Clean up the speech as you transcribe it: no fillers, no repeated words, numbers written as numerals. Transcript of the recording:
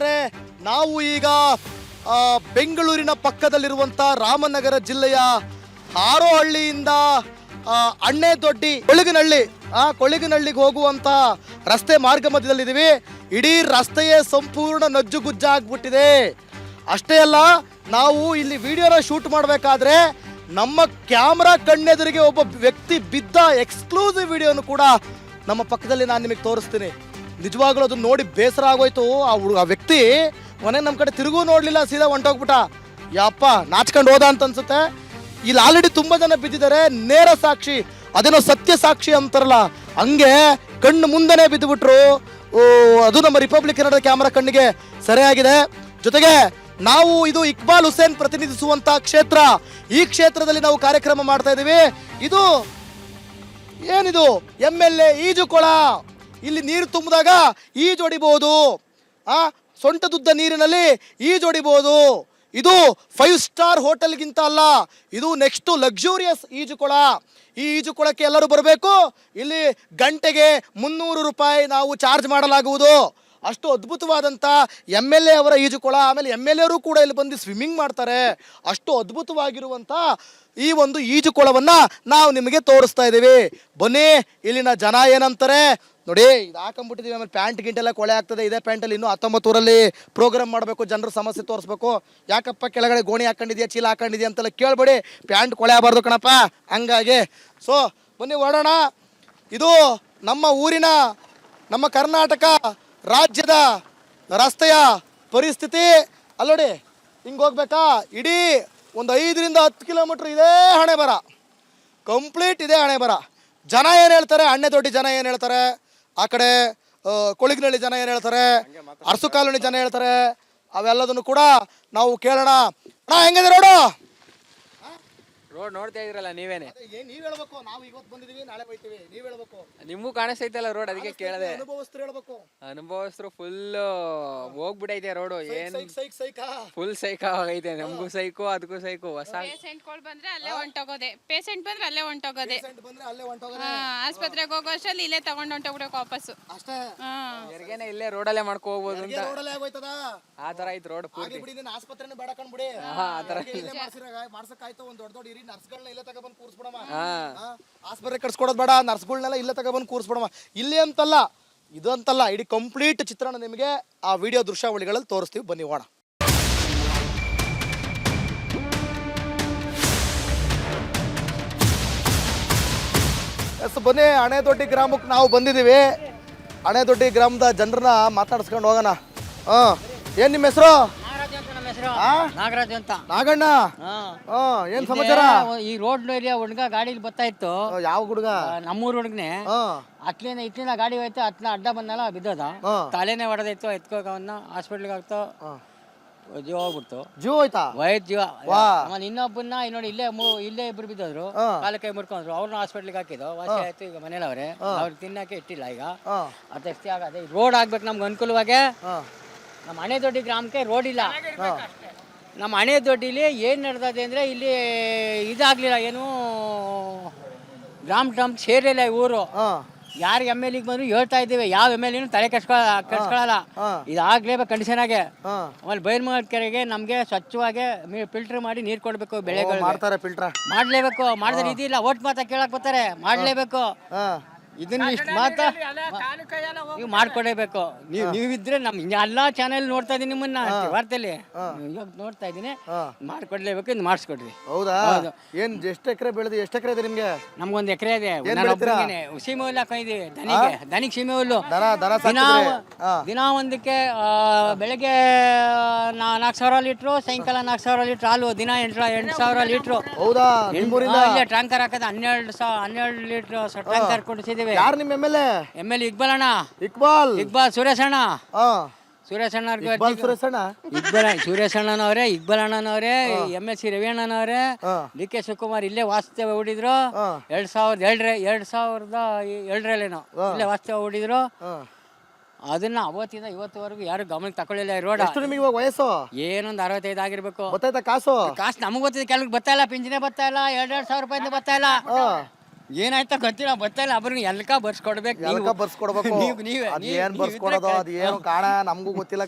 ವೀಕ್ಷಕರೇ, ನಾವು ಈಗ ಬೆಂಗಳೂರಿನ ಪಕ್ಕದಲ್ಲಿರುವಂಥ ರಾಮನಗರ ಜಿಲ್ಲೆಯ ಹಾರೋಹಳ್ಳಿಯಿಂದ ಅಣ್ಣೆದೊಡ್ಡಿ ಕೊಳಿಗನಹಳ್ಳಿಗೆ ಹೋಗುವಂಥ ರಸ್ತೆ ಮಾರ್ಗ ಮಧ್ಯದಲ್ಲಿದ್ದೀವಿ. ಇಡೀ ರಸ್ತೆಯೇ ಸಂಪೂರ್ಣ ನಜ್ಜುಗುಜ್ಜಾಗ್ಬಿಟ್ಟಿದೆ. ಅಷ್ಟೇ ಅಲ್ಲ, ನಾವು ಇಲ್ಲಿ ವಿಡಿಯೋನ ಶೂಟ್ ಮಾಡಬೇಕಾದ್ರೆ ನಮ್ಮ ಕ್ಯಾಮ್ರಾ ಕಣ್ಣೆದುರಿಗೆ ಒಬ್ಬ ವ್ಯಕ್ತಿ ಬಿದ್ದ ಎಕ್ಸ್ಕ್ಲೂಸಿವ್ ವಿಡಿಯೋನು ಕೂಡ ನಮ್ಮ ಪಕ್ಕದಲ್ಲಿ ನಾನು ನಿಮಗೆ ತೋರಿಸ್ತೀನಿ. ನಿಜವಾಗ್ಲೂ ಅದನ್ನ ನೋಡಿ ಬೇಸರ ಆಗೋಯ್ತು. ಆ ವ್ಯಕ್ತಿ ಮನೆ ನಮ್ಮ ಕಡೆ ತಿರುಗೂ ನೋಡಲಿಲ್ಲ, ಸೀದಾ ಹೊಂಟೋಗ್ಬಿಟ್ಟ. ಯಪ್ಪ, ನಾಚ್ಕೊಂಡು ಹೋದ ಅಂತ ಅನ್ಸುತ್ತೆ. ಇಲ್ಲಿ ಆಲ್ರೆಡಿ ತುಂಬ ಜನ ಬಿದ್ದಿದ್ದಾರೆ. ನೇರ ಸಾಕ್ಷಿ, ಅದೇನೋ ಸತ್ಯ ಸಾಕ್ಷಿ ಅಂತಾರಲ್ಲ, ಹಂಗೆ ಕಣ್ಣು ಮುಂದೆನೇ ಬಿದ್ದುಬಿಟ್ರು. ಅದು ನಮ್ಮ ರಿಪಬ್ಲಿಕ್ ಕನ್ನಡ ಕ್ಯಾಮ್ರಾ ಕಣ್ಣಿಗೆ ಸರಿಯಾಗಿದೆ. ಜೊತೆಗೆ ನಾವು ಇದು ಇಕ್ಬಾಲ್ ಹುಸೇನ್ ಪ್ರತಿನಿಧಿಸುವಂತ ಕ್ಷೇತ್ರ. ಈ ಕ್ಷೇತ್ರದಲ್ಲಿ ನಾವು ಕಾರ್ಯಕ್ರಮ ಮಾಡ್ತಾ ಇದ್ದೀವಿ. ಇದು ಏನಿದು MLA ಈಜುಕೊಳ. ಇಲ್ಲಿ ನೀರು ತುಂಬಿದಾಗ ಈಜೊಡಿಬಹುದು, ಸೊಂಟದುದ್ದ ನೀರಿನಲ್ಲಿ ಈಜೊಡಿಬಹುದು. ಇದು 5 ಸ್ಟಾರ್ ಹೋಟೆಲ್ಗಿಂತ ಅಲ್ಲ, ಇದು ನೆಕ್ಸ್ಟ್ ಲಕ್ಸುರಿಯಸ್ ಈಜುಕೊಳ. ಈ ಈಜುಕೊಳಕ್ಕೆ ಎಲ್ಲರೂ ಬರಬೇಕು. ಇಲ್ಲಿ ಗಂಟೆಗೆ 300 ರೂಪಾಯಿ ನಾವು ಚಾರ್ಜ್ ಮಾಡಲಾಗುವುದು. ಅಷ್ಟು ಅದ್ಭುತವಾದಂಥ MLA ಅವರ ಈಜುಕೊಳ. ಆಮೇಲೆ MLA ಅವರು ಕೂಡ ಇಲ್ಲಿ ಬಂದು ಸ್ವಿಮ್ಮಿಂಗ್ ಮಾಡ್ತಾರೆ. ಅಷ್ಟು ಅದ್ಭುತವಾಗಿರುವಂಥ ಈ ಒಂದು ಈಜುಕೊಳವನ್ನು ನಾವು ನಿಮಗೆ ತೋರಿಸ್ತಾ ಇದ್ದೀವಿ. ಬನ್ನಿ, ಇಲ್ಲಿನ ಜನ ಏನಂತಾರೆ ನೋಡಿ. ಇದು ಹಾಕೊಂಡ್ಬಿಟ್ಟಿದ್ದೀವಿ, ಆಮೇಲೆ ಪ್ಯಾಂಟ್ ಗಿಂಟೆಲ್ಲ ಕೊಳೆ ಆಗ್ತದೆ. ಇದೇ ಪ್ಯಾಂಟಲ್ಲಿ ಇನ್ನೂ 19 ಊರಲ್ಲಿ ಪ್ರೋಗ್ರಾಮ್ ಮಾಡಬೇಕು, ಜನರ ಸಮಸ್ಯೆ ತೋರಿಸ್ಬೇಕು. ಯಾಕಪ್ಪ ಕೆಳಗಡೆ ಗೋಣಿ ಹಾಕೊಂಡಿದ್ಯಾ, ಚೀಲ ಹಾಕೊಂಡಿದ್ಯಾ ಅಂತೆಲ್ಲ ಕೇಳಬೇಡಿ. ಪ್ಯಾಂಟ್ ಕೊಳೆ ಆಗಬಾರ್ದು ಕಣಪ್ಪ, ಹಂಗಾಗಿ. ಸೊ ಬನ್ನಿ ಓಡೋಣ. ಇದು ನಮ್ಮ ಊರಿನ, ನಮ್ಮ ಕರ್ನಾಟಕ ರಾಜ್ಯದ ರಸ್ತೆಯ ಪರಿಸ್ಥಿತಿ. ಅಲ್ಲೋಡಿ, ಹಿಂಗೆ ಹೋಗ್ಬೇಕಾ, ಇಡೀ ಒಂದು 5 ರಿಂದ 10 ಕಿಲೋಮೀಟ್ರ್ ಇದೇ ಹಣೆ ಬರ, ಕಂಪ್ಲೀಟ್ ಇದೇ ಹಣೆ ಬರ. ಜನ ಏನು ಹೇಳ್ತಾರೆ, ಅಣ್ಣೆದೊಡ್ಡಿ ಜನ ಏನು ಹೇಳ್ತಾರೆ, ಆ ಕಡೆ ಕೊಳಿಗನಹಳ್ಳಿ ಜನ ಏನು ಹೇಳ್ತಾರೆ, ಅರಸು ಕಾಲೋನಿ ಜನ ಹೇಳ್ತಾರೆ, ಅವೆಲ್ಲದನ್ನು ಕೂಡ ನಾವು ಕೇಳೋಣ. ಅಣ್ಣ, ಹೆಂಗಿದೆ ರೋಡು? ರೋಡ್ ನೋಡ್ತಾ ಇದ್ರಲ್ಲ ನೀವೇನೆ. ನೀವ್ ಹೇಳ್ಬೇಕು, ನಾವು ಇವತ್ತು ಬಂದಿದೀವಿ, ನಾಳೆ ಹೋಗ್ತೀವಿ, ನೀವ್ ಹೇಳ್ಬೇಕು. ನಿಮಗೂ ಕಾಣಿಸ್ತೈತಲ್ಲ ರೋಡ್, ಅದಕ್ಕೆ ಕೇಳದೆ. ಅನುಭವಸ್ಥರು ಹೇಳ್ಬೇಕು. ಅನುಭವಸ್ಥರು ಫುಲ್ ಹೋಗ್ಬಿಟ್ಟೈತೆ ರೋಡು. ಏನ್ ಫುಲ್ ಸೈಕ್ ಆಗೈತೆ. ನಮಗೂ ಸೈಕು, ಅದಕ್ಕೂ ಸೈಕು. ಹೊಸ ಪೇಷಂಟ್ಗಳು ಬಂದ್ರೆ ಅಲ್ಲೇ ಹೊಂಟೋಗೋದೆ, ಪೇಷಂಟ್ ಬಂದ್ರೆ ಅಲ್ಲೇ ಹೊಂಟೋಗೋದೆ. ಆಸ್ಪತ್ರೆಗೆ ಹೋಗೋ ಅಷ್ಟರಲ್ಲಿ ಇಲ್ಲೇ ತಗೊಂಡು ಹೊಂಟೋಗ್ಬೇಕು ವಾಪಸ್ಸು. ಅಷ್ಟೇ, ಹೆರಿಗೆನೆ ಇಲ್ಲೇ ರೋಡಲ್ಲೇ ಮಾಡ್ಕೊ ಹೋಗ್ಬೋದು ಅಂತ ಆ ತರ ಐತ್ ರೋಡ್ ಪೂರ್ತಿ. ಆಸ್ಪತ್ರೆನೇ ಬೇಡ ಕಣ್ಬಿಡಿ, ಆತರ ಮಾಡ್ಸಕ್ಕಾಯ್ತು. ಒಂದ್ ದೊಡ್ಡ ದೊಡ್ಡ ನರ್ಸ್ಗಳನ್ನ ಇಲ್ಲೇ ತಗೊಬಂದು ಕೂರಿಸ್ಬಿಡಮ್ಮ. ಆಸ್ಪತ್ರೆ ಕಟ್ಸ್ಕೊಡೋದು ಬೇಡ, ನರ್ಸ್ಗಳನ್ನೆಲ್ಲ ಇಲ್ಲೇ ತಗೊಬಂದು ಕೂರಿಸ್ಬಿಡಮ್ಮ. ಇಲ್ಲಿ ಅಂತಲ್ಲ, ಇದು ಅಂತಲ್ಲ, ಇಡೀ ಕಂಪ್ಲೀಟ್ ಚಿತ್ರಣ ನಿಮಗೆ ಆ ವಿಡಿಯೋ ದೃಶ್ಯಾವಳಿಗಳಲ್ಲಿ ತೋರಿಸ್ತೀವಿ. ಬನ್ನಿ ಹೋಣ. ಎಸ್, ಬನ್ನಿ, ಅಣೆದೊಡ್ಡಿ ಗ್ರಾಮಕ್ಕೆ ನಾವು ಬಂದಿದ್ದೀವಿ. ಅಣೆದೊಡ್ಡಿ ಗ್ರಾಮದ ಜನರನ್ನ ಮಾತಾಡ್ಸ್ಕೊಂಡು ಹೋಗೋಣ. ಏನ್ ನಿಮ್ಮ ಹೆಸರು? ನಾಗರಾಜ್ ಅಂತ. ನಾಗಣ್ಣ, ಏನ್ ಸಮಾಚಾರ? ಈ ರೋಡ್ ಏರಿಯಾ ಹುಡ್ಗ ಗಾಡಿಲಿ ಬರ್ತಾ ಇತ್ತು. ಯಾವ ಹುಡುಗ? ನಮ್ಮೂರ್ ಹುಡುಗನೆ. ಇಟ್ಲಿಂದ ಗಾಡಿ ಹೋಯ್ತು, ಅತ್ನ ಅಡ್ಡ ಬಂದಲ್ಲ, ಬಿದ್ದೋದ. ತಲೆನೇ ಹೊಡೆದೈತು. ಎತ್ಕೋಕವನ್ನ ಹಾಸ್ಪಿಟ್ಲಿಗೆ ಆಗ್ತು, ಜೀವ ಹೋಗ್ಬಿಡ್ತು. ಜೀವ ಹೋಯ್ತಾ? ವಯಸ್ಸು ಜೀವ. ಆಮೇಲೆ ಇನ್ನೊಬ್ಬನ್ನ ನೋಡಿ ಇಲ್ಲೇ ಇಬ್ರು ಬಿದ್ದೋದ್ರು, ಕಾಲ ಕೈ ಮುರ್ಕೊಂಡ್ರು. ಅವ್ರನ್ನ ಹಾಸ್ಪಿಟ್ಲಿಗೆ ಹಾಕಿದ್ದು, ವಾಸಿ ಆಯ್ತು. ಈಗ ಮನೇಲಿ ಅವ್ರೆ, ಅವ್ರಿಗೆ ತಿನ್ನಕ್ಕೆ ಇಟ್ಟಿಲ್ಲ. ಈಗ ಅದಷ್ಟೇ ಆಗದೆ. ರೋಡ್ ಆಗ್ಬೇಕು ನಮ್ಗೆ ಅನುಕೂಲವಾಗಿ. ನಮ್ಮ ಅಣೆದೊಡ್ಡಿ ಗ್ರಾಮಕ್ಕೆ ರೋಡ್ ಇಲ್ಲ. ನಮ್ಮ ಅಣೆದೊಡ್ಡಿಲಿ ಏನು ನಡೆದಿದೆ ಅಂದರೆ, ಇಲ್ಲಿ ಇದಾಗಲಿಲ್ಲ, ಏನು ಗ್ರಾಮ ಸೇರಿಲ್ಲ ಊರು. ಯಾರು MLA ಬಂದ್ರು ಹೇಳ್ತಾ ಇದ್ದೀವಿ, ಯಾವ MLA ತಲೆ ಕೆಡ್ಸ್ಕೊಳ್ಳಲ್ಲ. ಇದಾಗಲೇಬೇಕು ಕಂಡೀಷನ್ ಆಗಿ. ಆಮೇಲೆ ಬೈಲ್ಮಂಗಲ ಕೆರೆಗೆ ನಮಗೆ ಸ್ವಚ್ಛವಾಗಿ ಫಿಲ್ಟರ್ ಮಾಡಿ ನೀರು ಕೊಡಬೇಕು. ಬೆಳೆಗಳು ಮಾಡಲೇಬೇಕು. ಮಾಡಿದ್ರೆ ಇದಿಲ್ಲ, ಓಟ್ ಮಾತಾ ಕೇಳಕ್ ಬರ್ತಾರೆ, ಮಾಡಲೇಬೇಕು. ಇದನ್ನ ಇಷ್ಟು ಮಾತಾ ನೀವು ಮಾಡ್ಕೊಡೇಬೇಕು. ನೀವಿದ್ರೆ ಎಲ್ಲಾ ಚಾನೆಲ್ ನೋಡ್ತಾ ಇದೀನಿ, ನಿಮ್ಮನ್ನ ವಾರ್ತೆಯಲ್ಲಿ ಇವಾಗ ನೋಡ್ತಾ ಇದೀನಿ. ಮಾಡ್ಕೊಡ್ಲೇಬೇಕು, ಇನ್ನು ಮಾಡಿಸ್ಕೊಡ್ರಿ. ಹೌದಾ? ಏನ್ ಎಷ್ಟು ಎಕರೆ ಬೆಳೆದು? ಎಷ್ಟು ಎಕರೆ ಇದೆ ನಿಮ್ಗೆ? ನಮ್ಗೊಂದು ಎಕರೆ ಇದೆ. ಸೀಮೆ ಹುಲ್ಲು ಹಾಕೊಂಡಿದೀವಿ. ದನಿಗೆ ಸೀಮೆ ಹುಲ್ಲು ದಿನ ಒಂದಕ್ಕೆ ಬೆಳಗ್ಗೆ 4,000 ಲೀಟ್ರು, ಸಾಯಂಕಾಲ 4,000 ಲೀಟ್ರ್ ಹಾಲು. ದಿನ 8,000 ಲೀಟ್ರು. ಹೌದಾ? ಇಲ್ಲೇ ಟ್ಯಾಂಕರ್ ಹಾಕದ 12 ಲೀಟ್ರ್ ಟ್ಯಾಂಕರ್ ಕೊಡಿಸಿದೀವಿ. ಯಾರು ನಿಮ್ಮ MLA? ಇಕ್ಬಾಲ್ ಅಣ್ಣ. ಇಕ್ಬಾಲ್ ಸುರೇಶ್ ಅಣ್ಣ. ಸುರೇಶ್ ಅಣ್ಣನವ್ರೆ, ಇಕ್ಬಾಲ್ ಅಣ್ಣನವ್ರೆ, MLC ರವಿ ಅಣ್ಣನವ್ರೆ, DK ಶಿವಕುಮಾರ್ ಇಲ್ಲೇ ವಾಸ್ತವ್ಯ ಹೂಡಿದ್ರು. 2002ರೇನೋ ಇಲ್ಲೇ ವಾಸ್ತವ್ಯ ಹೂಡಿದ್ರು. ಅದನ್ನ ಅವತ್ತಿಂದ ಇವತ್ತುವರೆಗೂ ಯಾರು ಗಮನಕ್ಕೆ ತಕೊಳ್ಳಿಲ್ಲ. ರೋಡ್ ವಯಸ್ಸು ಏನೊಂದು 65 ಆಗಿರ್ಬೇಕು. ಕಾಸು ನಮಗ್ ಗೊತ್ತಿದೆ, ಕೆಲವ್ರಿಗೆ ಬರ್ತಾ ಇಲ್ಲ, ಪಿಂಚಣಿ ಬರ್ತಾ ಇಲ್ಲ, 2,000 ರೂಪಾಯಿಂದ ಬರ್ತಾ ಇಲ್ಲ. ಏನಾಯ್ತಾ ಗೊತ್ತಿಲ್ಲ, ಬರ್ತಾ ಇಲ್ಲ. ಅವ್ರಿಗೆ ಎಲ್ಕ ಬರ್ಸ್ಕೊಡ್ಬೇಕು. ನೀವೇ ಬರ್ಸ್ಕೊಡ್ಬೇಕು. ಏನ್ ಬರ್ಸ್ಕೊಡೋದು, ಅದೇನು ಕಾಣ ನಮಗೂ ಗೊತ್ತಿಲ್ಲ.